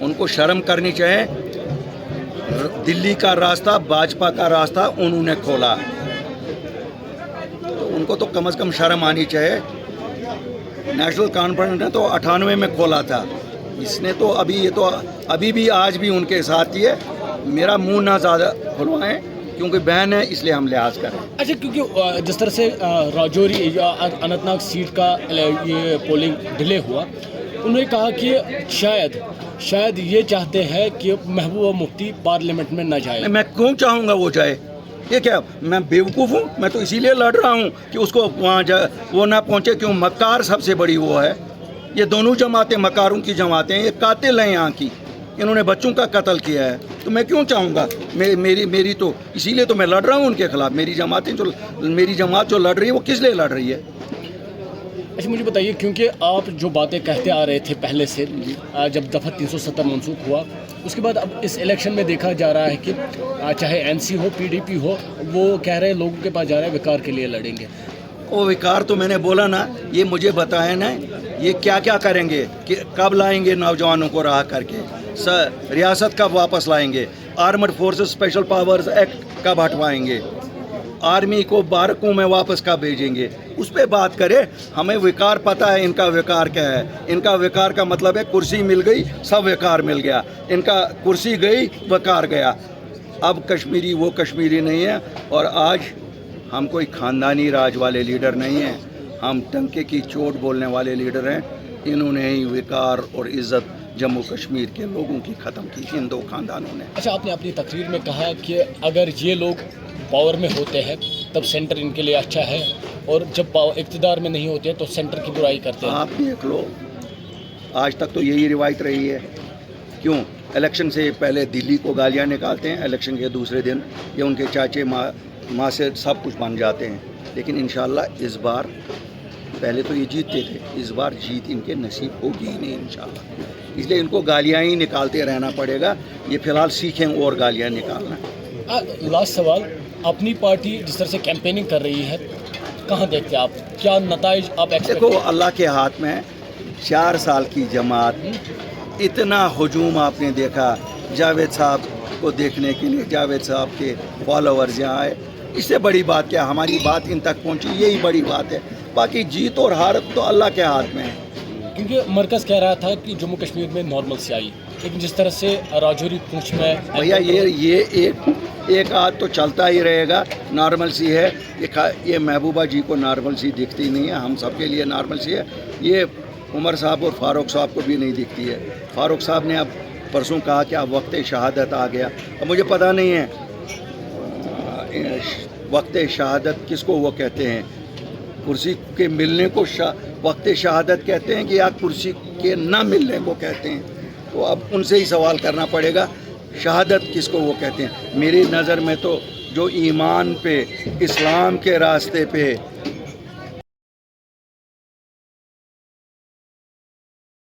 उनको शर्म करनी चाहिए। दिल्ली का रास्ता, भाजपा का रास्ता उन्होंने खोला, तो उनको तो कम से कम शर्म आनी चाहिए। नेशनल कॉन्फ्रेंस ने तो 98 में खोला था, इसने तो अभी भी आज भी उनके साथ ही है। मेरा मुंह ना ज़्यादा खुलवाएं, क्योंकि बहन है इसलिए हम लिहाज करें। अच्छा, क्योंकि जिस तरह से राजौरी या अनंतनाग सीट का ये पोलिंग डिले हुआ, उन्होंने कहा कि शायद ये चाहते हैं कि महबूबा मुफ्ती पार्लियामेंट में न जाए। मैं क्यों चाहूँगा वो जाए? ये क्या मैं बेवकूफ़ हूँ? मैं तो इसीलिए लड़ रहा हूँ कि उसको वहाँ वो ना पहुँचे। क्यों? मक्कार सबसे बड़ी वो है। ये दोनों जमातें मक्कारों की जमातें हैं, ये कातिल हैं यहाँ की, इन्होंने बच्चों का कत्ल किया है। तो मैं क्यों चाहूँगा? मेरी तो इसीलिए तो मैं लड़ रहा हूँ उनके खिलाफ। मेरी जमात जो लड़ रही है वो किस लिए लड़ रही है? अच्छा, मुझे बताइए, क्योंकि आप जो बातें कहते आ रहे थे पहले से, जब दफ़ा 370 मनसूख हुआ, उसके बाद अब इस इलेक्शन में देखा जा रहा है कि चाहे एनसी हो, पीडीपी हो, वो कह रहे हैं लोगों के पास जा रहे हैं विकार के लिए लड़ेंगे। वो विकार तो मैंने बोला ना, ये मुझे बताए ना ये क्या क्या करेंगे, कि कब लाएंगे नौजवानों को राह करके, रियासत कब वापस लाएंगे, armed forces special powers act कब हटवाएंगे, आर्मी को बारकों में वापस कब भेजेंगे, उस पर बात करें। हमें विकार पता है, इनका विकार क्या है। इनका विकार का मतलब है कुर्सी मिल गई सब विकार मिल गया, इनका कुर्सी गई विकार गया। अब कश्मीरी वो कश्मीरी नहीं है, और आज हम कोई ख़ानदानी राज वाले लीडर नहीं हैं, हम टंके की चोट बोलने वाले लीडर हैं। इन्होंने ही विकार और इज़्ज़त जम्मू कश्मीर के लोगों की ख़त्म की, इन दो ख़ानदानों ने। अच्छा, आपने अपनी तकरीर में कहा कि अगर ये लोग पावर में होते हैं तब सेंटर इनके लिए अच्छा है, और जब इक़्तिदार में नहीं होते हैं तो सेंटर की बुराई करते हैं। आप देख लो, आज तक तो यही रिवायत रही है। क्यों? इलेक्शन से पहले दिल्ली को गालियाँ निकालते हैं, इलेक्शन के दूसरे दिन ये उनके चाचे माँ से सब कुछ बन जाते हैं। लेकिन इंशाल्लाह इस बार, पहले तो ये जीतते थे, इस बार जीत इनके नसीब होगी ही नहीं इंशाल्लाह। इसलिए इनको गालियाँ ही निकालते रहना पड़ेगा। ये फ़िलहाल सीखें और गालियाँ निकालना। लास्ट सवाल, अपनी पार्टी जिस तरह से कैंपेनिंग कर रही है, कहाँ देखते हैं आप, क्या नताइज आप एक्सपेक्ट? देखो, अल्लाह के हाथ में 4 साल की जमात, इतना हजूम आपने देखा जावेद साहब को देखने के लिए, जावेद साहब के फॉलोअर्स यहाँ आए, इससे बड़ी बात क्या? हमारी बात इन तक पहुँची, यही बड़ी बात है। बाकी जीत और हार तो अल्लाह के हाथ में है। क्योंकि मरकज़ कह रहा था कि जम्मू कश्मीर में नॉर्मल से आई, लेकिन जिस तरह से राजौरी पूंछ में, भैया ये एक आध तो चलता ही रहेगा। नॉर्मल सी है ये महबूबा जी को नॉर्मल सी दिखती नहीं है, हम सब के लिए नॉर्मल सी है। ये उमर साहब और फ़ारूक साहब को भी नहीं दिखती है। फ़ारूक साहब ने अब परसों कहा कि अब वक्त शहादत आ गया। अब मुझे पता नहीं है वक्त शहादत किसको वो कहते हैं, कुर्सी के मिलने को वक्त शहादत कहते हैं कि या कुर्सी के ना मिलने को कहते हैं। तो अब उनसे ही सवाल करना पड़ेगा, शहादत किसको वो कहते हैं। मेरी नज़र में तो जो ईमान पे, इस्लाम के रास्ते पे